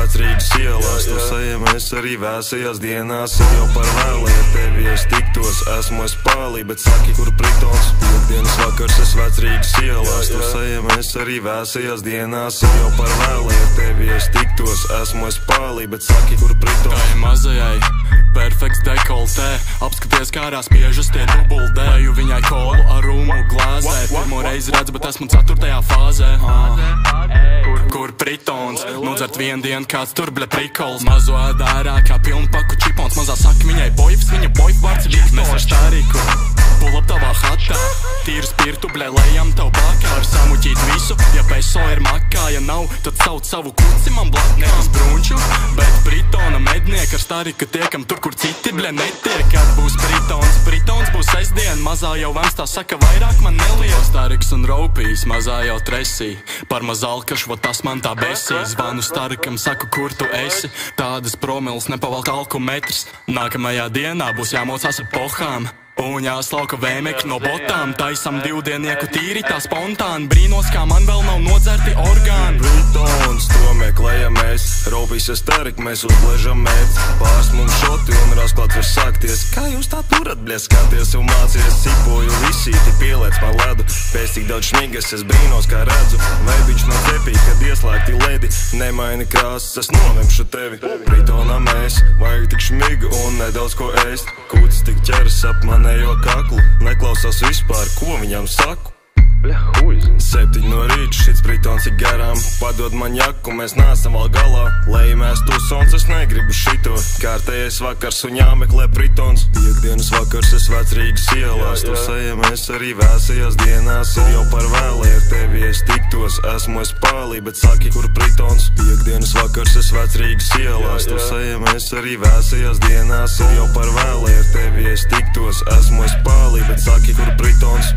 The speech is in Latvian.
vecrīgas ielās. Tusējamies arī vēsajās dienās, ir jau par vēlu, ja tevi es tiktos. Esmu es pālī, bet saki, kur pritons. Piekdienas vakars es vecrīgas ielās. Tusējamies arī vēsajās dienās, ir jau par vēlu, ja tevi es tiktos. Esmu es pālī, bet saki, kur pritons. Tai mazajai perfekts dekoltē, apskaties kārā spiežas tie dubuldēju viņai kolu ar rūmu glāzē. Pirmo reizi redz, bet esmu 4. fāzē. Kur pritons, nu dzert vienu dienu kāds tur, bļa, prikols. Mazo ēdārā kā pilnu paku čipons. Mazā saka viņai boifs, viņa boif vārds Viktors. Mēs ar štāriku pull up tavā hatā, tīru spirtu, bļa, lejam tev bakā. Var samuķīt visu, ja peso ir makā. Ja nav, tad sauc savu kuci man blak. Nevis brunču, bet pritona medniek. Ar štāriku tiekam tur, kur citi, bļa, netiek. Kad būs pritons, pritons būs sestdien. Mazā jau vemstā saka vairāk man neliek. Stariks un raupīs, mazā jau tresī. Par mazalkašu, va tas man tā besī. Zvanu starikam, saku, kur tu esi. Tādas promils nepavalk alkometrs. Nākamajā dienā būs jāmocās ar pohām. Un jāslauka vēmekļi no botām. Taisam divdienieku tīri tā spontāni. Brīnos, kā man vēl nav nodzerti orgāni. Pritons, to meklējamies. Raupīs es tarik, mēs uzležam mērķi. Pārs mums šoti un rasklāt var sākties. Kā jūs tā turat, bļa, skaties un mācies. Sipoju visīti, pielēc man ledu. Pēc tik daudz šmigas, es brīnos, kā redzu. Veibiņš man cepī, kad ieslēgti ledi. Nemaini krāsas, es novemšu tevi. Pritonā mēs, vajag tik šmigu un nedaudz ko ēst. Kūtis tik ķeras ap manējo kaklu. Neklausās vispār, ko viņam saku. 7 no rīta, šits pritons ir garām. Padod man jaku, mēs neesam vēl galā. Lejamēs tusons, es negribu šito. Kārtējais vakars un jāmeklē pritons. Piekdienas vakars es vecrīgas ielās. Tusējamies arī vēsajās dienās, ir jau par vēlu, ja tevi es tiktos. Esmu es pālī, bet saki, kur pritons. Piekdienas vakars es vecrīgas ielās. Tusējamies arī vēsajās dienās, ir jau par vēlu, ja tevi es tiktos. Esmu es pālī, bet saki, kur pritons.